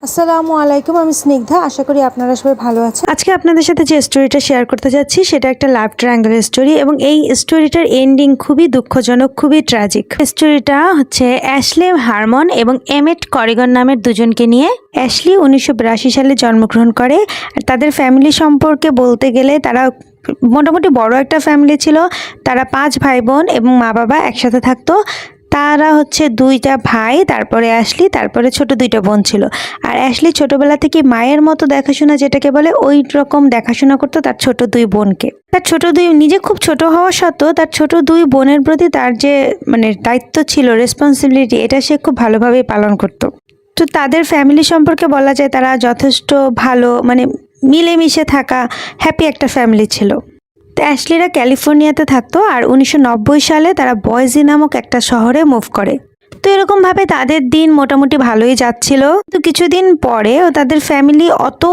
আসসালামু আলাইকুম, আমি স্নিগ্ধা। আশা করি আপনারা সবাই ভালো আছেন। আজকে আপনাদের সাথে যে স্টোরিটা শেয়ার করতে যাচ্ছি সেটা একটা লাভ ট্রায়াঙ্গেলের স্টোরি এবং এই স্টোরিটার এন্ডিং খুবই দুঃখজনক, খুবই ট্র্যাজিক। স্টোরিটা হচ্ছে অ্যাশলি হারমন এবং এমেট করিগন নামের দুজনকে নিয়ে। অ্যাশলি 1982 সালে জন্মগ্রহণ করে। আর তাদের ফ্যামিলি সম্পর্কে বলতে গেলে তারা মোটামুটি বড় একটা ফ্যামিলি ছিল। তারা 5 ভাই বোন এবং মা বাবা একসাথে থাকতো। তারা হচ্ছে 2টা ভাই, তারপরে অ্যাশলি, তারপরে ছোট 2টা বোন ছিল। আর অ্যাশলি ছোটবেলা থেকে মায়ের মতো দেখাশোনা, যেটাকে বলে, ওই রকম দেখাশোনা করতো তার ছোট 2 বোনকে। তার ছোট 2 নিজে খুব ছোট হওয়া সত্ত্বেও তার ছোট 2 বোনের প্রতি তার যে দায়িত্ব ছিল, রেসপন্সিবিলিটি, এটা সে খুব ভালোভাবেই পালন করতো। তো তাদের ফ্যামিলি সম্পর্কে বলা যায় তারা যথেষ্ট ভালো, মিলেমিশে থাকা হ্যাপি একটা ফ্যামিলি ছিল। তো অ্যাশলিরা ক্যালিফোর্নিয়াতে থাকতো আর 1990 সালে তারা বয়েজি নামক একটা শহরে মুভ করে। তো এরকমভাবে তাদের দিন মোটামুটি ভালোই যাচ্ছিল। তো কিছুদিন পরে তাদের ফ্যামিলি অত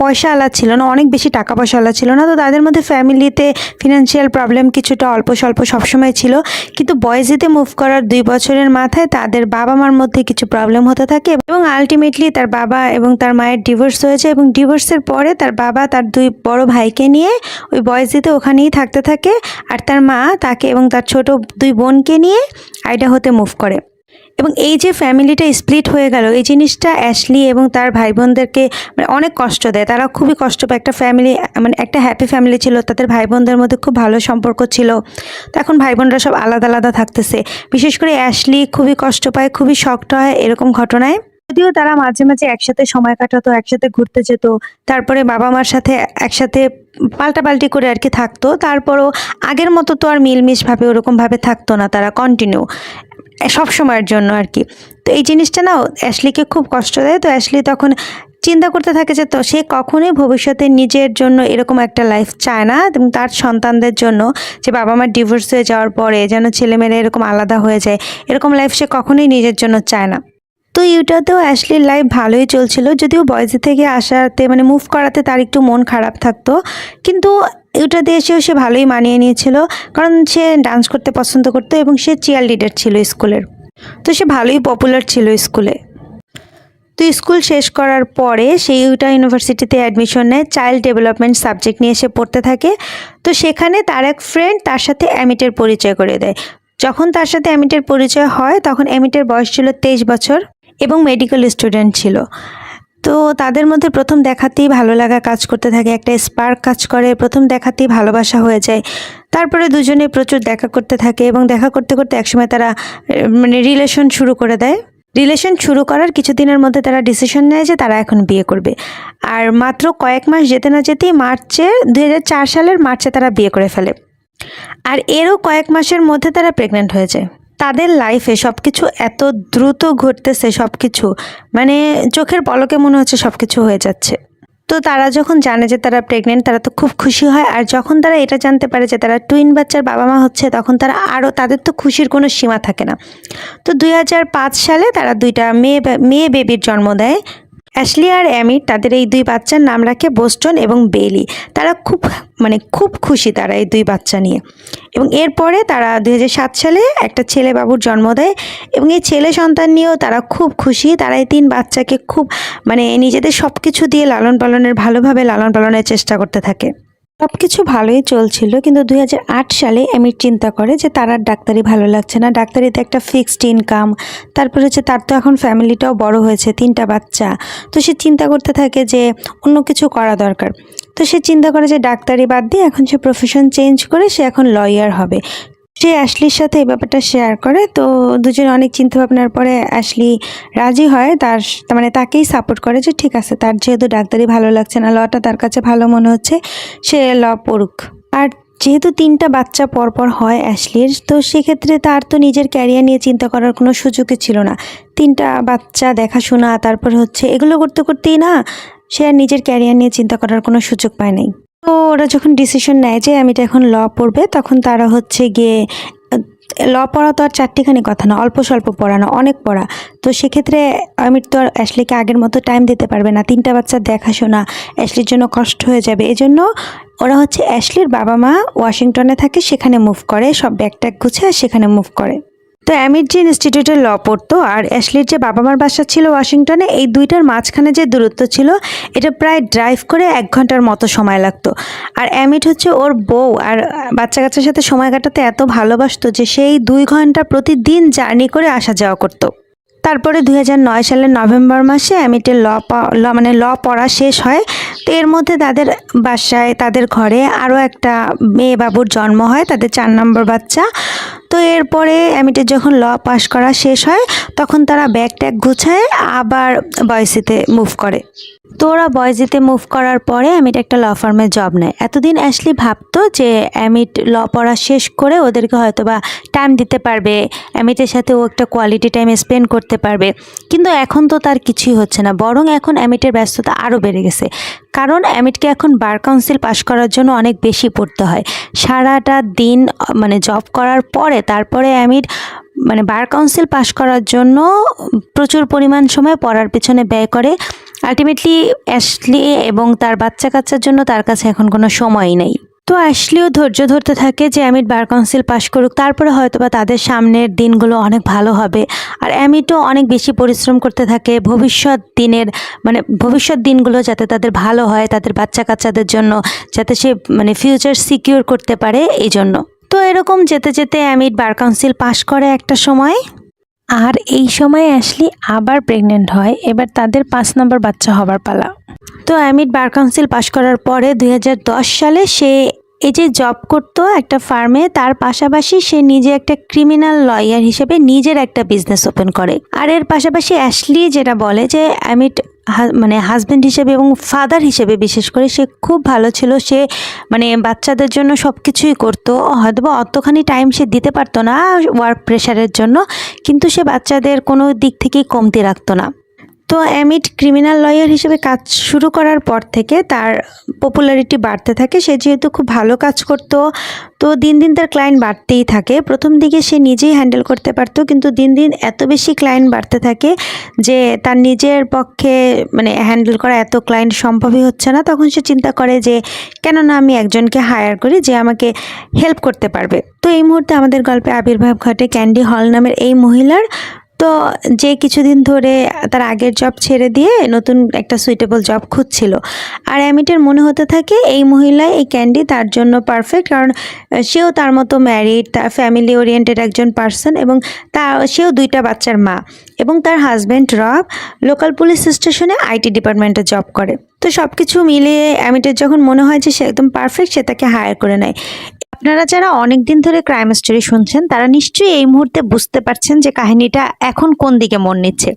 পয়সাওয়ালা ছিল না, অনেক বেশি টাকা পয়সাওয়ালা ছিল না। তো তাদের মধ্যে ফ্যামিলিতে ফিনান্সিয়াল প্রবলেম কিছুটা অল্প স্বল্প সবসময় ছিল। কিন্তু বয়েজিতে মুভ করার 2 বছরের মাথায় তাদের বাবা মার মধ্যে কিছু প্রবলেম হতে থাকে এবং আলটিমেটলি তার বাবা এবং তার মায়ের ডিভোর্স হয়েছে। এবং ডিভোর্সের পরে তার বাবা তার 2 বড় ভাইকে নিয়ে ওই বয়েজিতে ওখানেই থাকতে থাকে। আর তার মা তাকে এবং তার ছোট 2 বোনকে নিয়ে আইডাহোতে মুভ করে। এবং এই যে ফ্যামিলিটা স্প্লিট হয়ে গেল, এই জিনিসটা অ্যাশলি এবং তার ভাই বোনদেরকে অনেক কষ্ট দেয়। তারা খুবই কষ্ট পায়। একটা ফ্যামিলি, একটা হ্যাপি ফ্যামিলি ছিল, তাদের ভাই বোনদের মধ্যে খুব ভালো সম্পর্ক ছিল। তো এখন ভাই বোনরা সব আলাদা আলাদা থাকতেছে। বিশেষ করে অ্যাশলি খুবই কষ্ট পায়, খুবই শকড হয় এরকম ঘটনায়। যদিও তারা মাঝে মাঝে একসাথে সময় কাটাতো, একসাথে ঘুরতে যেত, তারপরে বাবা মার সাথে একসাথে পাল্টাপাল্টি করে আর কি থাকতো, তারপরও আগের মতো তো আর মিলমিশভাবে ওরকমভাবে থাকতো না তারা কন্টিনিউ সব সময়ের জন্য আর কি। তো এই জিনিসটা না অ্যাশলিকে খুব কষ্ট দেয়। তো অ্যাশলি তখন চিন্তা করতে থাকে যে তো সে কখনোই ভবিষ্যতে নিজের জন্য এরকম একটা লাইফ চায় না এবং তার সন্তানদের জন্য যে বাবা মার ডিভোর্স হয়ে যাওয়ার পরে যেন ছেলেমেয়েরা এরকম আলাদা হয়ে যায়, এরকম লাইফ সে কখনোই নিজের জন্য চায় না। তো ইউটাতেও অ্যাশলির লাইফ ভালোই চলছিল, যদিও বয়েজি থেকে আসাতে মুভ করাতে তার একটু মন খারাপ থাকতো। কিন্তু ইউটাতে এসেও সে ভালোই মানিয়ে নিয়েছিল, কারণ সে ডান্স করতে পছন্দ করতো এবং সে চিয়ার লিডার ছিল স্কুলের। তো সে ভালোই পপুলার ছিল স্কুলে। তো স্কুল শেষ করার পরে সে ইউটা ইউনিভার্সিটিতে অ্যাডমিশন নেয়। চাইল্ড ডেভেলপমেন্ট সাবজেক্ট নিয়ে সে পড়তে থাকে। তো সেখানে তার এক ফ্রেন্ড তার সাথে অ্যামিটের পরিচয় করিয়ে দেয়। যখন তার সাথে অ্যামিটের পরিচয় হয় তখন অ্যামিটের বয়স ছিল 23 বছর এবং মেডিকেল স্টুডেন্ট ছিল। তো তাদের মধ্যে প্রথম দেখাতেই ভালো লাগা কাজ করতে থাকে, একটা স্পার্ক কাজ করে, প্রথম দেখাতেই ভালোবাসা হয়ে যায়। তারপরে দুজনে প্রচুর দেখা করতে থাকে এবং দেখা করতে করতে একসময় তারা রিলেশন শুরু করে দেয়। রিলেশন শুরু করার কিছুদিনের মধ্যে তারা ডিসিশন নেয় যে তারা এখন বিয়ে করবে। আর মাত্র কয়েক মাস যেতে না যেতেই 2004 সালের মার্চে তারা বিয়ে করে ফেলে। আর এরও কয়েক মাসের মধ্যে তারা প্রেগনেন্ট হয়ে যায়। তাদের লাইফে সব কিছু এত দ্রুত ঘটতেছে, সব কিছু চোখের পলকে মনে হচ্ছে সব কিছু হয়ে যাচ্ছে। তো তারা যখন জানে যে তারা প্রেগনেন্ট, তারা তো খুব খুশি হয়। আর যখন তারা এটা জানতে পারে যে তারা টুইন বাচ্চার বাবা মা হচ্ছে, তখন তাদের তো খুশির কোনো সীমা থাকে না। তো 2005 সালে তারা 2টা মেয়ে বেবির জন্ম দেয়। অ্যাশলি আর অ্যামিট, তাদের এই 2 বাচ্চার নাম রাখে বোস্টন এবং বেইলি। তারা খুব খুশি তারা এই 2 বাচ্চা নিয়ে। এবং এরপরে তারা 2007 সালে একটা ছেলে বাবুর জন্ম দেয় এবং এই ছেলে সন্তান নিয়েও তারা খুব খুশি। তারা এই 3 বাচ্চাকে খুব নিজেদের সব কিছু দিয়ে ভালোভাবে লালন পালনের চেষ্টা করতে থাকে। সব কিছু ভালোই চলছিল, কিন্তু 2008 সালে অ্যামিট চিন্তা করে যে তার আর ডাক্তারি ভালো লাগছে না। ডাক্তারিতে একটা ফিক্সড ইনকাম, তারপরে হচ্ছে তার তো এখন ফ্যামিলিটাও বড় হয়েছে, 3টা বাচ্চা। তো সে চিন্তা করতে থাকে যে অন্য কিছু করা দরকার। তো সে চিন্তা করে যে ডাক্তারি বাদ দিয়ে এখন সে প্রফেশন চেঞ্জ করে সে এখন লয়ার হবে। সে অ্যাশলির সাথে এই ব্যাপারটা শেয়ার করে। তো দুজনে অনেক চিন্তা ভাবনার পরে অ্যাশলি রাজি হয়, তাকেই সাপোর্ট করে যে ঠিক আছে, তার যেহেতু ডাক্তারি ভালো লাগছে না, লটা তার কাছে ভালো মনে হচ্ছে, সে ল পড়ুক। আর যেহেতু 3টা বাচ্চা পরপর হয় অ্যাশলির, তো সেক্ষেত্রে তার তো নিজের ক্যারিয়ার নিয়ে চিন্তা করার কোনো সুযোগই ছিল না। 3টা বাচ্চা দেখাশোনা, তারপর হচ্ছে এগুলো করতে করতেই না সে আর নিজের ক্যারিয়ার নিয়ে চিন্তা করার কোনো সুযোগ পায় নাই। তো ওরা যখন ডিসিশন নেয় যে আমি তো এখন ল পড়বে, তখন তারা হচ্ছে গিয়ে ল পড়া তো আর 4টিখানি কথা না, অল্প স্বল্প পড়া না, অনেক পড়া। তো সেক্ষেত্রে আমির তো আর অ্যাশলিকে আগের মতো টাইম দিতে পারবে না। 3টা বাচ্চার দেখাশোনা অ্যাশলির জন্য কষ্ট হয়ে যাবে। এজন্য ওরা হচ্ছে অ্যাশলির বাবা মা ওয়াশিংটনে থাকে, সেখানে মুভ করে, সব ব্যাগ ট্যাগ গুছে আর সেখানে মুভ করে। তো অ্যামিট যে ইনস্টিটিউটে ল পড়তো আর অ্যাশলির যে বাবা মার বাসা ছিল ওয়াশিংটনে, এই দুইটার মাঝখানে যে দূরত্ব ছিল এটা প্রায় ড্রাইভ করে 1 ঘন্টার মতো সময় লাগতো। আর অ্যামিট হচ্ছে ওর বউ আর বাচ্চা কাচ্চার সাথে সময় কাটাতে এত ভালোবাসতো যে সেই 2 ঘন্টা প্রতিদিন জার্নি করে আসা যাওয়া করতো। তারপরে 2009 সালের নভেম্বর মাসে অ্যামিটের ল পড়া শেষ হয়। তো এর মধ্যে তাদের বাসায় তাদের ঘরে আরও একটা মেয়ে বাবুর জন্ম হয়, তাদের 4 নম্বর বাচ্চা। তো এরপরে অ্যামিটের যখন ল পাস করা শেষ হয় তখন তারা ব্যাগ ট্যাগ গুছায় আবার বয়েসিতে মুভ করে। তো ওরা বয়েসিতে মুভ করার পরে অ্যামিট একটা ল ফার্মে জব নেয়। এতদিন অ্যাশলি ভাবতো যে অ্যামিট ল পড়া শেষ করে ওদেরকে হয়তো বা টাইম দিতে পারবে, অ্যামিটের সাথে ও একটা কোয়ালিটি টাইম স্পেন্ড করতে পারবে, কিন্তু এখন তো তার কিছুই হচ্ছে না। বরং এখন অ্যামিটের ব্যস্ততা আরও বেড়ে গেছে, কারণ অ্যামিটকে এখন বার কাউন্সিল পাশ করার জন্য অনেক বেশি পড়তে হয়। সারাটা দিন মানে জব করার পরে তারপরে অ্যামিট বার কাউন্সিল পাশ করার জন্য প্রচুর পরিমাণ সময় পড়ার পেছনে ব্যয় করে। আলটিমেটলি অ্যাশলি এবং তার বাচ্চা কাচ্চার জন্য তার কাছে এখন কোনো সময়ই নেই। তো অ্যাশলিও ধৈর্য ধরতে থাকে যে অ্যামিট বার কাউন্সিল পাশ করুক, তারপরে হয়তোবা তাদের সামনের দিনগুলো অনেক ভালো হবে। আর অ্যামিটও অনেক বেশি পরিশ্রম করতে থাকে ভবিষ্যৎ দিনগুলো যাতে তাদের ভালো হয়, তাদের বাচ্চা কাচ্চাদের জন্য, যাতে সে ফিউচার সিকিউর করতে পারে এই জন্য। তো এরকম যেতে যেতে অ্যামিট বার কাউন্সিল পাশ করে একটা সময়, আর এই সময় অ্যাশলি আবার প্রেগনেন্ট হয়। এবার তাদের 5 নম্বর বাচ্চা হবার পালা। তো অ্যামিট বার কাউন্সিল পাশ করার পরে 2010 সালে সে এই যে জব করতো একটা ফার্মে, তার পাশাপাশি সে নিজে একটা ক্রিমিনাল লয়ার হিসেবে নিজের একটা বিজনেস ওপেন করে। আর এর পাশাপাশি অ্যাশলি যেটা বলে যে অ্যামিট হাজব্যান্ড হিসেবে এবং ফাদার হিসেবে বিশেষ করে সে খুব ভালো ছিল। সে বাচ্চাদের জন্য সব কিছুই করতো, হয়তো অতখানি টাইম সে দিতে পারতো না ওয়ার্ক প্রেশারের জন্য, কিন্তু সে বাচ্চাদের কোনো দিক থেকেই কমতি রাখতো না। তো অ্যামিট ক্রিমিনাল লয়ার হিসেবে কাজ শুরু করার পর থেকে তার পপুলারিটি বাড়তে থাকে। সে যেহেতু খুব ভালো কাজ করত, তো দিন দিন তার ক্লায়েন্ট বাড়তেই থাকে। প্রথম দিকে সে নিজেই হ্যান্ডেল করতে পারতো, কিন্তু দিন দিন এত বেশি ক্লায়েন্ট বাড়তে থাকে যে তার নিজের পক্ষে হ্যান্ডেল করা এত ক্লায়েন্ট সম্ভবই হচ্ছে না। তখন সে চিন্তা করে যে কেন না আমি একজনকে হায়ার করি যে আমাকে হেল্প করতে পারবে। তো এই মুহূর্তে আমাদের গল্পে আবির্ভাব ঘটে ক্যান্ডি হল নামের এই মহিলার। তো যে কিছুদিন ধরে তার আগের জব ছেড়ে দিয়ে নতুন একটা সুইটেবল জব খুঁজছিল। আর অ্যামিটের মনে হতে থাকে এই মহিলা, এই ক্যান্ডি তার জন্য পারফেক্ট, কারণ সেও তার মতো ম্যারিড, তার ফ্যামিলি ওরিয়েন্টেড একজন পার্সন, এবং সেও 2টা বাচ্চার মা, এবং তার হাজব্যান্ড রব লোকাল পুলিশ স্টেশনে আইটি ডিপার্টমেন্টে জব করে। তো সব কিছু মিলিয়ে অ্যামিটের যখন মনে হয় যে সে একদম পারফেক্ট, সে তাকে হায়ার করে নেয়। আপনারা যারা অনেক দিন ধরে ক্রাইম স্টোরি শুনছেন তারা নিশ্চয়ই এই মুহূর্তে বুঝতে পারছেন যে কাহিনীটা এখন কোন দিকে মন নিচ্ছে,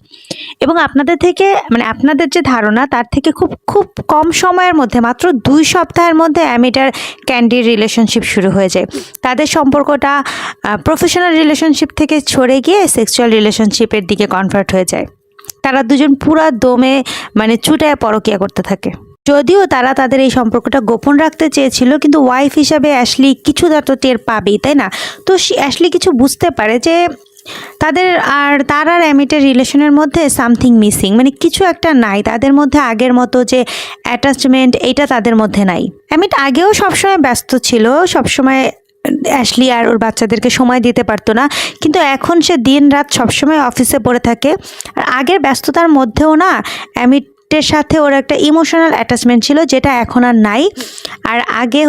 এবং আপনাদের থেকে আপনাদের যে ধারণা তার থেকে খুব খুব কম সময়ের মধ্যে, মাত্র 2 সপ্তাহের মধ্যে অ্যামিট আর ক্যান্ডির রিলেশনশিপ শুরু হয়ে যায়। তাদের সম্পর্কটা প্রফেশনাল রিলেশনশিপ থেকে সরে গিয়ে সেক্সুয়াল রিলেশনশিপের দিকে কনভার্ট হয়ে যায়। তারা দুজন পুরা দমে চুটায় পরকীয়া করতে থাকে। যদিও তারা তাদের এই সম্পর্কটা গোপন রাখতে চেয়েছিল, কিন্তু ওয়াইফ হিসাবে অ্যাশলি কিছুটা তো টের পাবেই, তাই না? তো অ্যাশলি কিছু বুঝতে পারে যে তার আর অ্যামিটের রিলেশনের মধ্যে সামথিং মিসিং, কিছু একটা নাই তাদের মধ্যে। আগের মতো যে অ্যাটাচমেন্ট, এইটা তাদের মধ্যে নাই। অ্যামিট আগেও সবসময় ব্যস্ত ছিল, সবসময় অ্যাশলি আর ওর বাচ্চাদেরকে সময় দিতে পারতো না, কিন্তু এখন সে দিন রাত সবসময় অফিসে পড়ে থাকে। আর আগের ব্যস্ততার মধ্যেও না অ্যামিটের সাথে ওর একটা ইমোশনাল অ্যাটাচমেন্ট ছিল, যেটা এখন আর নাই। আর আগে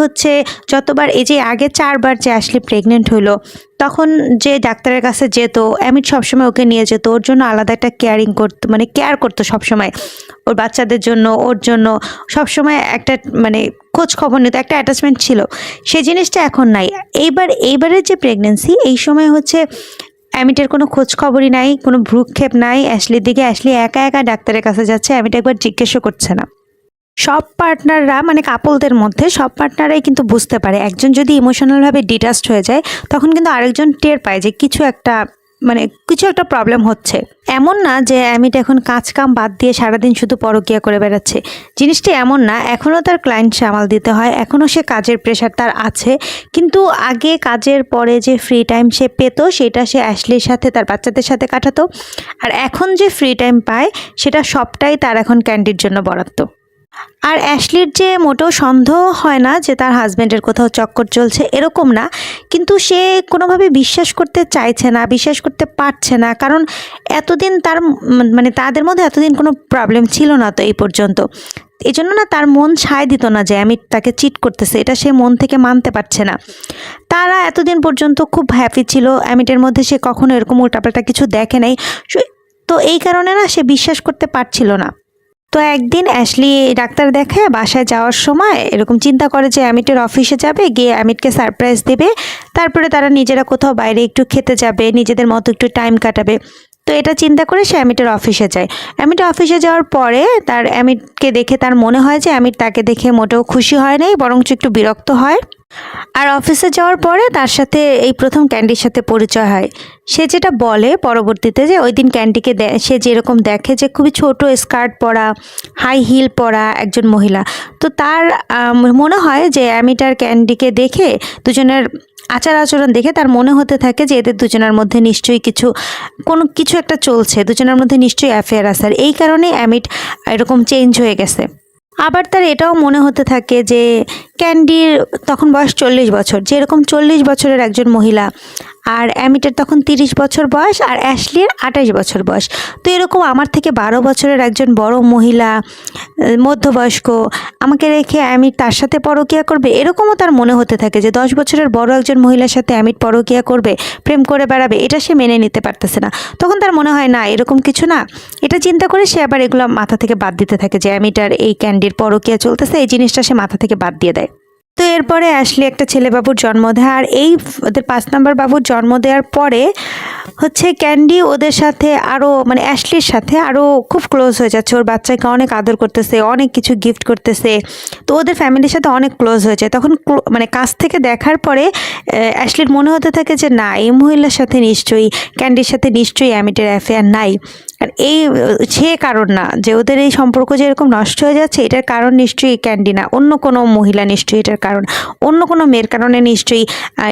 যতবার এই যে আগে 4 বার যে অ্যাশলি প্রেগনেন্ট হইলো, তখন যে ডাক্তারের কাছে যেত অ্যামিট সবসময় ওকে নিয়ে যেত, ওর জন্য আলাদা একটা কেয়ারিং করতো, কেয়ার করতো সবসময় ওর বাচ্চাদের জন্য, ওর জন্য সবসময় একটা খোঁজ খবর নিত, একটা অ্যাটাচমেন্ট ছিল। সেই জিনিসটা এখন নাই। এইবারের যে প্রেগনেন্সি, এই সময় অ্যামিটের কোনো খোঁজ খবরই নাই, কোনো ভ্রুক্ষেপ নাই অ্যাশলির দিকে। অ্যাশলি একা একা ডাক্তারের কাছে যাচ্ছে, অ্যামিট একবার জিজ্ঞেসও করছে না। সব পার্টনাররা কাপলদের মধ্যে সব পার্টনাররাই কিন্তু বুঝতে পারে একজন যদি ইমোশনালভাবে ডিটাচড হয়ে যায়, তখন কিন্তু আরেকজন টের পায় যে কিছু একটা প্রবলেম হচ্ছে। এমন না যে অ্যামিট এখন কাজ কাম বাদ দিয়ে সারাদিন শুধু পরকীয়া করে বেড়াচ্ছে, জিনিসটা এমন না। এখনও তার ক্লায়েন্ট সামাল দিতে হয়, এখনও সে কাজের প্রেশার তার আছে, কিন্তু আগে কাজের পরে যে ফ্রি টাইম সে পেত সেটা সে অ্যাশলির সাথে, তার বাচ্চাদের সাথে কাটাতো। আর এখন যে ফ্রি টাইম পায় সেটা সবটাই তার এখন ক্যান্ডির জন্য বরাদ্দ। আর অ্যাশলির যে মোটেও সন্দেহ হয় না যে তার হাজব্যান্ডের কোথাও চক্কর চলছে, এরকম না, কিন্তু সে কোনোভাবে বিশ্বাস করতে চাইছে না, বিশ্বাস করতে পারছে না, কারণ এতদিন তার মানে তাদের মধ্যে এতদিন কোনো প্রবলেম ছিল না তো এই পর্যন্ত। এই জন্য না তার মন সায় দিত না যে অ্যামিট তাকে চিট করতেছে, এটা সে মন থেকে মানতে পারছে না। তারা এতদিন পর্যন্ত খুব হ্যাপি ছিল, অ্যামিটের মধ্যে সে কখনো এরকম উল্টাপাল্টা কিছু দেখে নাই, তো এই কারণে না সে বিশ্বাস করতে পারছিল না। তো একদিন অ্যাশলি ডাক্তার দেখে বাসায় যাওয়ার সময় এরকম চিন্তা করে যে অ্যামিটের অফিসে যাবে, গিয়ে অ্যামিটকে সারপ্রাইজ দেবে, তারপরে তারা নিজেরা কোথাও বাইরে একটু খেতে যাবে, নিজেদের মতো একটু টাইম কাটাবে। তো এটা চিন্তা করে সে অ্যামিটের অফিসে যায়। অ্যামিটের অফিসে যাওয়ার পরে তার অ্যামিটকে দেখে তার মনে হয় যে অ্যামিট তাকে দেখে মোটেও খুশি হয় নাই, বরঞ্চ একটু বিরক্ত হয়। আর অফিসে যাওয়ার পরে তার সাথে এই প্রথম ক্যান্ডির সাথে পরিচয় হয়। সে যেটা বলে পরবর্তীতে যে ওই দিন ক্যান্ডিকে সে যেরকম দেখে যে খুবই ছোট স্কার্ট পরা, হাই হিল পরা একজন মহিলা, তো তার মনে হয় যে অ্যামিট আর ক্যান্ডিকে দেখে দুজনের আচার আচরণ দেখে তার মনে হতে থাকে যে এদের দুজনের মধ্যে নিশ্চয়ই কোনো কিছু একটা চলছে, দুজনের মধ্যে নিশ্চয়ই অ্যাফেয়ার আছে, আর এই কারণে অ্যামিট এরকম চেঞ্জ হয়ে গেছে। আবার তার এটাও মনে হতে থাকে যে ক্যান্ডির তখন বয়স 40 বছর, যে এরকম 40 বছরের একজন মহিলা, আর অ্যামিটের তখন 30 বছর বয়স, আর অ্যাশলির 28 বছর বয়স, তো এরকম আমার থেকে 12 বছরের একজন বড় মহিলা, মধ্যবয়স্ক, আমাকে রেখে অ্যামিট তার সাথে পরকীয়া করবে, এরকমও তার মনে হতে থাকে যে 10 বছরের বড় একজন মহিলার সাথে অ্যামিট পরকীয়া করবে, প্রেম করে বেড়াবে, এটা সে মেনে নিতে পারতেছে না। তখন তার মনে হয় না এরকম কিছু না, এটা চিন্তা করে সে আবার এগুলো মাথা থেকে বাদ দিতে থাকে যে অ্যামিট আর এই ক্যান্ডির পরকীয়া চলতেছে, এই জিনিসটা সে মাথা থেকে বাদ দিয়ে দেয়। তো এরপরে অ্যাশলি একটা ছেলে বাবুর জন্ম দেয়, আর এই ওদের 5 নম্বর বাবুর জন্ম দেওয়ার পরে হচ্ছে ক্যান্ডি ওদের সাথে আরও মানে অ্যাশলির সাথে আরও খুব ক্লোজ হয়ে যাচ্ছে, ওর বাচ্চাকে অনেক আদর করতেছে, অনেক কিছু গিফট করতেছে, তো ওদের ফ্যামিলির সাথে অনেক ক্লোজ হয়ে যায়। তখন মানে কাছ থেকে দেখার পরে অ্যাশলির মনে হতে থাকে যে না, এই মহিলার সাথে নিশ্চয়ই, ক্যান্ডির সাথে নিশ্চয়ই অ্যামিটের অ্যাফেয়ার নাই, আর এই সে কারণ না যে ওদের এই সম্পর্ক যে এরকম নষ্ট হয়ে যাচ্ছে, এটার কারণ নিশ্চয়ই ক্যান্ডি না, অন্য কোনো মহিলা নিশ্চয়ই এটার কারণ, অন্য কোনো মেয়ের কারণে নিশ্চয়ই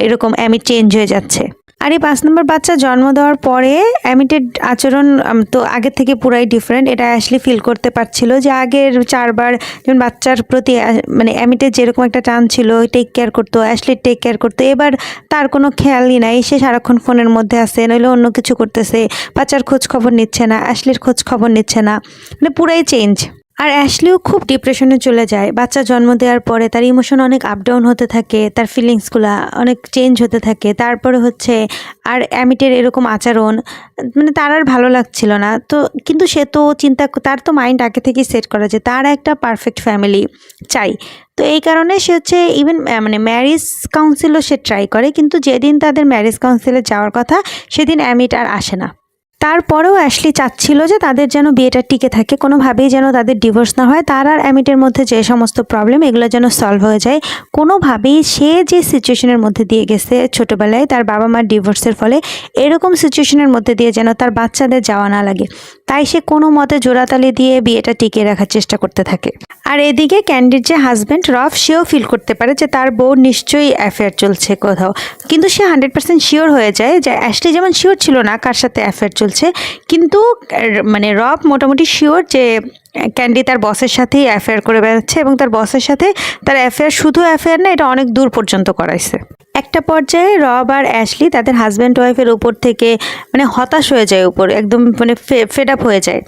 এরকম অ্যামিট চেঞ্জ হয়ে যাচ্ছে। আর এই 5 নম্বর বাচ্চা জন্ম দেওয়ার পরে অ্যামিটের আচরণ তো আগের থেকে পুরাই ডিফারেন্ট, এটা অ্যাশলি ফিল করতে পারছিল যে আগের 4বার যেমন বাচ্চার প্রতি মানে অ্যামিটের যেরকম একটা টান ছিল, টেক কেয়ার করতো, অ্যাশলির টেক কেয়ার করতো, এবার তার কোনো খেয়ালই নাই, সে সারাক্ষণ ফোনের মধ্যে আছে, নইলে অন্য কিছু করতেছে, বাচ্চার খোঁজ খবর নিচ্ছে না, অ্যাশলির খোঁজ খবর নিচ্ছে না, মানে পুরাই চেঞ্জ। আর অ্যাশলিও খুব ডিপ্রেশনে চলে যায় বাচ্চা জন্ম দেওয়ার পরে, তার ইমোশন অনেক আপ ডাউন হতে থাকে, তার ফিলিংসগুলো অনেক চেঞ্জ হতে থাকে। তারপরে হচ্ছে আর অ্যামিটের এরকম আচরণ মানে তার আর ভালো লাগছিল না, তো কিন্তু সে তো তার তো মাইন্ড আগে থেকেই সেট করা যে তার একটা পারফেক্ট ফ্যামিলি চাই, তো এই কারণে সে হচ্ছে ইভেন মানে ম্যারেজ কাউন্সিলও সে ট্রাই করে, কিন্তু যেদিন তাদের ম্যারেজ কাউন্সিলে যাওয়ার কথা সেদিন অ্যামিট আর আসে না। তারপরেও অ্যাশলি চাচ্ছিল যে তাদের যেন বিয়েটা টিকে থাকে, কোনোভাবেই যেন তাদের ডিভোর্স না হয়, তার আর অ্যামিটের মধ্যে যে সমস্ত প্রবলেম এগুলো যেন সলভ হয়ে যায় কোনোভাবেই। সে যে সিচুয়েশনের মধ্যে দিয়ে গেছে ছোটোবেলায় তার বাবা মার ডিভোর্সের ফলে, এরকম সিচুয়েশনের মধ্যে দিয়ে যেন তার বাচ্চাদের যাওয়া না লাগে, তাই সে কোনো মতে জোড়াতালি দিয়ে বিয়েটা টিকিয়ে রাখার চেষ্টা করতে থাকে। আর এদিকে ক্যান্ডির যে হাজব্যান্ড রফ, সেও ফিল করতে পারে যে তার বউ নিশ্চয়ই অ্যাফেয়ার চলছে কোথাও, কিন্তু সে 100% শিওর হয়ে যায় যে অ্যাশলি যেমন শিওর ছিল না কার সাথে অ্যাফেয়ার চলছে, কিন্তু মানে রব মোটামুটি শিওর যে ক্যান্ডি তার বসের সাথেই অ্যাফেয়ার করে বেড়াচ্ছে, এবং তার বসের সাথে তার অ্যাফেয়ার শুধু অ্যাফেয়ার না, এটা অনেক দূর পর্যন্ত করাইছে। একটা পর্যায়ে রব আর অ্যাশলি তাদের হাজব্যান্ড ওয়াইফের উপর থেকে মানে হতাশ হয়ে যায়, উপর একদম মানে ফেড আপ হয়ে যায়।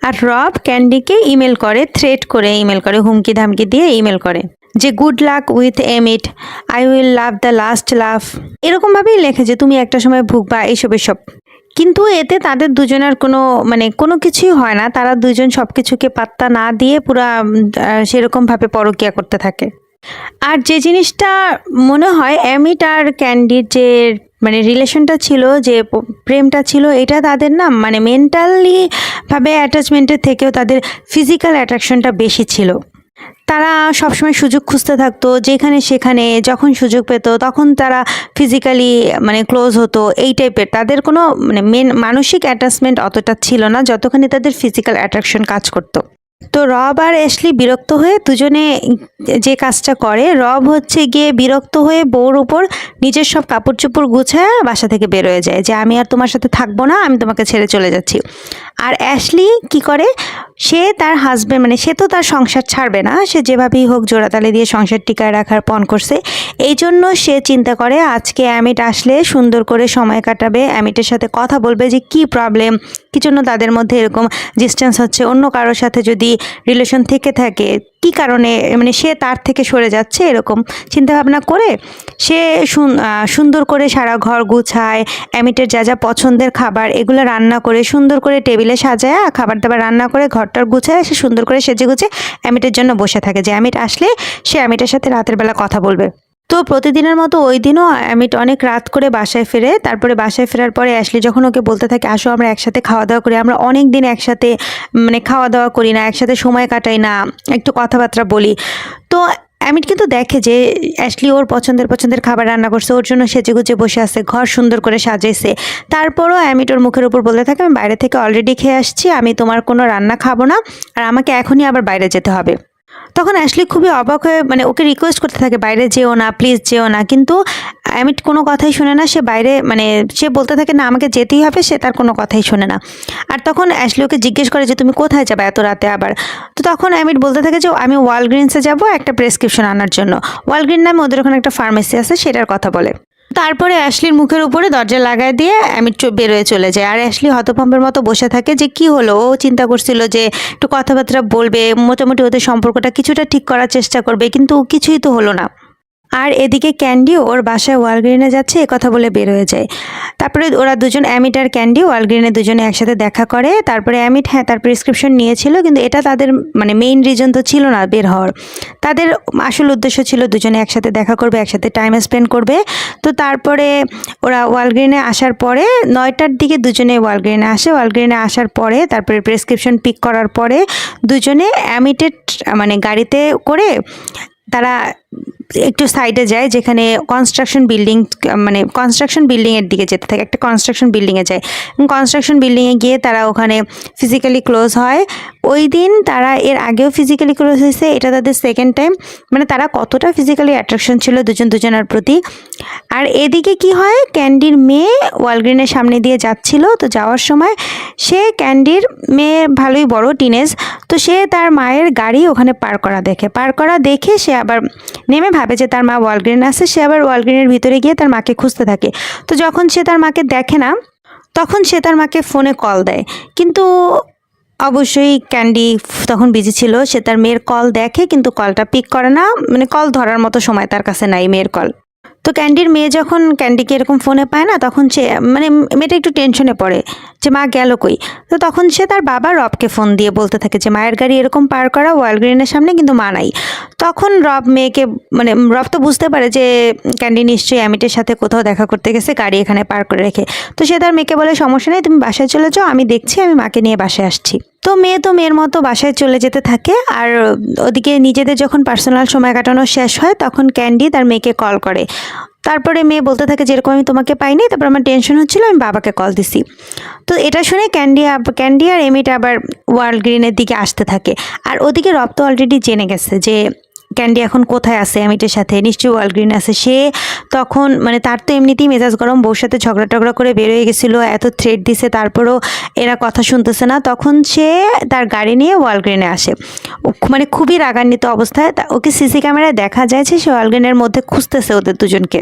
আর রব ক্যান্ডিকে ইমেল করে, থ্রেট করে ইমেল করে, হুমকি ধামকি দিয়ে ইমেল করে যে good luck with Emmett, I will love the last love, এরকমভাবেই লেখে যে তুমি একটা সময় ভুগবা, এইসব। কিন্তু এতে তাদের দুজনের কোনো কিছুই হয় না, তারা দুজন সব কিছুকে পাত্তা না দিয়ে পুরা সেরকমভাবে পরকীয়া করতে থাকে। আর যে জিনিসটা মনে হয় অ্যামিট আর ক্যান্ডির যে মানে রিলেশনটা ছিল, যে প্রেমটা ছিল, এটা তাদের না মানে মেন্টালি ভাবে অ্যাটাচমেন্টের থেকেও তাদের ফিজিক্যাল অ্যাট্রাকশনটা বেশি ছিল। তারা সবসময় সুযোগ খুঁজতে থাকতো, যেখানে সেখানে যখন সুযোগ পেত তখন তারা ফিজিক্যালি মানে ক্লোজ হতো, এই টাইপের। তাদের কোনো মানে মানসিক অ্যাটাচমেন্ট অতটা ছিল না যতখানি তাদের ফিজিক্যাল অ্যাট্রাকশন কাজ করতো। তো রব আর অ্যাশলি বিরক্ত হয়ে দুজনে যে কাজটা করে, রব হচ্ছে গিয়ে বিরক্ত হয়ে বউর উপর নিজের সব কাপড় চোপড় গুছায় বাসা থেকে বের হয়ে যায় যে আমি আর তোমার সাথে থাকবো না, আমি তোমাকে ছেড়ে চলে যাচ্ছি। আর অ্যাশলি কি করে, সে তার হাজব্যান্ড মানে সে তো তার সংসার ছাড়বে না, সে যেভাবেই হোক জোড়াতালি দিয়ে সংসার টিকায় রাখার পণ করছে। এই জন্য সে চিন্তা করে আজকে অ্যামিট আসলে সুন্দর করে সময় কাটাবে, অ্যামিটের সাথে কথা বলবে যে কি প্রবলেম, কি জন্য তাদের মধ্যে এরকম ডিস্টেন্স হচ্ছে, অন্য কারোর সাথে যদি রিলেশন থেকে থাকে কি কারণে, মানে সে তার থেকে সরে যাচ্ছে, এরকম চিন্তা ভাবনা করে সে সুন্দর করে সারা ঘর গুছায়, অ্যামিটের যা যা পছন্দের খাবার এগুলো রান্না করে সুন্দর করে টেবিলে সাজায়, খাবার দাবার রান্না করে ঘরটার গুছায়, সে সুন্দর করে সেজে গুছে অ্যামিটের জন্য বসে থাকে যে অ্যামিট আসলে সে অ্যামিটের সাথে রাতের বেলা কথা বলবে। তো প্রতিদিনের মতো ওই দিনও অ্যামিট অনেক রাত করে বাসায় ফেরে। তারপরে বাসায় ফেরার পরে অ্যাশলি যখন ওকে বলতে থাকে আসো আমরা একসাথে খাওয়া দাওয়া করি, আমরা অনেক দিন একসাথে মানে খাওয়া দাওয়া করি না, একসাথে সময় কাটাই না, একটু কথাবার্তা বলি। তো অ্যামিট কিন্তু দেখে যে অ্যাশলি ওর পছন্দের খাবার রান্না করছে, ওর জন্য সেজেগুজে বসে আছে, ঘর সুন্দর করে সাজাইছে। তারপরও অ্যামিট ওর মুখের উপর বলতে থাকে আমি বাইরে থেকে অলরেডি খেয়ে আসছি, আমি তোমার কোনো রান্না খাবো না, আর আমাকে এখনই আবার বাইরে যেতে হবে। তখন অ্যাশলি খুবই অবাক হয়ে মানে ওকে রিকোয়েস্ট করতে থাকে বাইরে যেও না, প্লিজ যেও না, কিন্তু অ্যামিট কোনো কথাই শোনে না। সে বাইরে মানে সে বলতে থাকে না আমাকে যেতেই হবে, সে তার কোনো কথাই শোনে না। আর তখন অ্যাশলি ওকে জিজ্ঞেস করে যে তুমি কোথায় যাবে এত রাতে আবার। তো তখন অ্যামিট বলতে থাকে যে আমি ওয়ালগ্রিনসে যাব একটা প্রেসক্রিপশন আনার জন্য। ওয়ালগ্রিন নামে ওদের ওখানে একটা ফার্মেসি আছে, সেটার কথা বলে। তারপরে অ্যাশলির মুখের উপরে দরজা লাগায় দিয়ে অ্যামিট বেরোয় চলে যায়। আর অ্যাশলি হতভম্বের মতো বসে থাকে যে কি হলো, ও চিন্তা করছিল যে একটু কথাবার্তা বলবে, মোটামুটি ওদের সম্পর্কটা কিছুটা ঠিক করার চেষ্টা করবে, কিন্তু কিছুই তো হলো না। আর এদিকে ক্যান্ডি ওর বাসায় ওয়ালগ্রিনে যাচ্ছে এ কথা বলে বের হয়ে যায়। তারপরে ওরা দুজন অ্যামিট আর ক্যান্ডি ওয়ালগ্রিনে দুজনে একসাথে দেখা করে। তারপরে অ্যামিট তার প্রেসক্রিপশন নিয়েছিল, কিন্তু এটা তাদের মানে মেইন রিজন তো ছিল না বের হওয়ার। তাদের আসল উদ্দেশ্য ছিল দুজনে একসাথে দেখা করবে, একসাথে টাইম স্পেন্ড করবে। তো তারপরে ওরা ওয়ালগ্রিনে আসার পরে 9টার দিকে দুজনে ওয়ালগ্রিনে আসে। ওয়ালগ্রিনে আসার পরে তারপরে প্রেসক্রিপশন পিক করার পরে দুজনে অ্যামিটেড মানে গাড়িতে করে তারা একটু সাইডে যায় যেখানে কনস্ট্রাকশন বিল্ডিংয়ের দিকে যেতে থাকে, একটা কনস্ট্রাকশন বিল্ডিংয়ে যায় এবং কনস্ট্রাকশন বিল্ডিংয়ে গিয়ে তারা ওখানে ফিজিক্যালি ক্লোজ হয়। ওই দিন তারা এর আগেও ফিজিক্যালি ক্লোজ হয়েছে, এটা তাদের সেকেন্ড টাইম। মানে তারা কতটা ফিজিক্যালি অ্যাট্রাকশন ছিল দুজন দুজনের প্রতি। আর এদিকে কি হয়, ক্যান্ডির মেয়ে ওয়ালগ্রিনের সামনে দিয়ে যাচ্ছিল, তো যাওয়ার সময় সে ক্যান্ডির মেয়ে ভালোই বড় টিনেজ, তো সে তার মায়ের গাড়ি ওখানে পার করা দেখে সে আবার নেমে ভাবে যে তার মা ওয়ালগ্রিন আছে, সে আবার ওয়ালগ্রিনের ভিতরে গিয়ে তার মাকে খুঁজতে থাকে। তো যখন সে তার মাকে দেখে না তখন সে তার মাকে ফোনে কল দেয়, কিন্তু অবশ্যই ক্যান্ডি তখন বিজি ছিল। সে তার মেয়ের কল দেখে কিন্তু কলটা পিক করে না, মানে কল ধরার মতো সময় তার কাছে নাই মেয়ের কল। তো ক্যান্ডির মেয়ে যখন ক্যান্ডিকে এরকম ফোনে পায় না তখন সে মানে মেয়েটা একটু টেনশনে পড়ে যে মা গেল কই। তো তখন সে তার বাবা রবকে ফোন দিয়ে বলতে থাকে যে মায়ের গাড়ি এরকম পার করা ওয়ালগ্রিনের সামনে, কিন্তু মা নাই। তখন রব মেয়েকে মানে রব তো বুঝতে পারে যে ক্যান্ডি নিশ্চয়ই অ্যামিটের সাথে কোথাও দেখা করতে গেছে, গাড়ি এখানে পার করে রেখে। তো সে তার মেয়েকে বলে সমস্যা নেই, তুমি বাসায় চলে যাও, আমি দেখছি, আমি মাকে নিয়ে বাসায় আসছি। তো মেয়ের মতো বাসায় চলে যেতে থাকে। আর ওদিকে নিজেদের যখন পার্সোনাল সময় কাটানো শেষ হয় তখন ক্যান্ডি তার মেয়েকে কল করে। তারপরে মেয়ে বলতে থাকে যেরকম আমি তোমাকে পাইনি, তারপর আমার টেনশন হচ্ছিল, আমি বাবাকে কল দিছি। তো এটা শুনে ক্যান্ডি আর এমিট আবার ওয়ালগ্রিনের দিকে আসতে থাকে। আর ওদিকে রব তো অলরেডি জেনে গেছে যে ক্যান্ডি এখন কোথায় আছে, অ্যামিটের সাথে নিশ্চয়ই ওয়ালগ্রিন আছে। সে তখন মানে তার তো এমনিতেই মেজাজ গরম, বউর সাথে ঝগড়া করে বের হয়ে গেছিলো, এত থ্রেট দিছে তারপরও এরা কথা শুনতেছে না। তখন সে তার গাড়ি নিয়ে ওয়ালগ্রিনে আসে, মানে খুবই রাগান্বিত অবস্থায়। ওকে সিসি ক্যামেরায় দেখা যায় যে সে ওয়ালগ্রিনের মধ্যে খুঁজতেছে ওদের দুজনকে।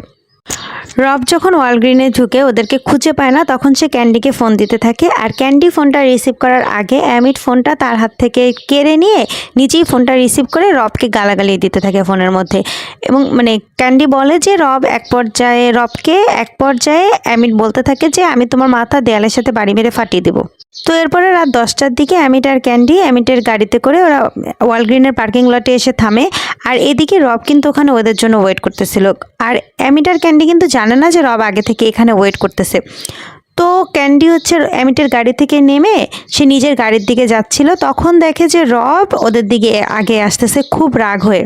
রব যখন ওয়ালগ্রিনে ঢুকে ওদেরকে খুঁজে পায় না তখন সে ক্যান্ডিকে ফোন দিতে থাকে। আর ক্যান্ডি ফোনটা রিসিভ করার আগে অ্যামিট ফোনটা তার হাত থেকে কেড়ে নিয়ে নিজেই ফোনটা রিসিভ করে রবকে গালাগালি দিতে থাকে ফোনের মধ্যে। এবং মানে ক্যান্ডি বলে যে রবকে এক পর্যায়ে অ্যামিট বলতে থাকে যে আমি তোমার মাথা দেয়ালের সাথে বাড়ি মেরে ফাটিয়ে দেবো। তো এরপরে রাত 10টার দিকে অ্যামিট আর ক্যান্ডি অ্যামিটের গাড়িতে করে ওরা ওয়ালগ্রিনের পার্কিং লটে এসে থামে। আর এদিকে রব কিন্তু ওখানে ওদের জন্য ওয়েট করতেছিল। আর অ্যামিট আর ক্যান্ডি কিন্তু জানে না যে রব আগে থেকে এখানে ওয়েট করতেছে। তো ক্যান্ডি হচ্ছে অ্যামিটের গাড়ি থেকে নেমে সে নিজের গাড়ির দিকে যাচ্ছিল, তখন দেখে যে রব ওদের দিকে আগে আসতেছে খুব রাগ হয়ে।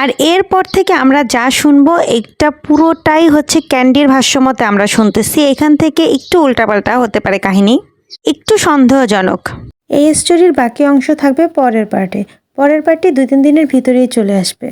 আর এরপর থেকে আমরা যা শুনবো এটা পুরোটাই হচ্ছে ক্যান্ডির ভাষ্যমতে আমরা শুনতেছি। এখান থেকে একটু উল্টাপাল্টা হতে পারে কাহিনী, একটু সন্দেহজনক। এই স্টোরির বাকি অংশ থাকবে পরের পার্টে 2-3 দিনের ভিতরেই চলে আসবে।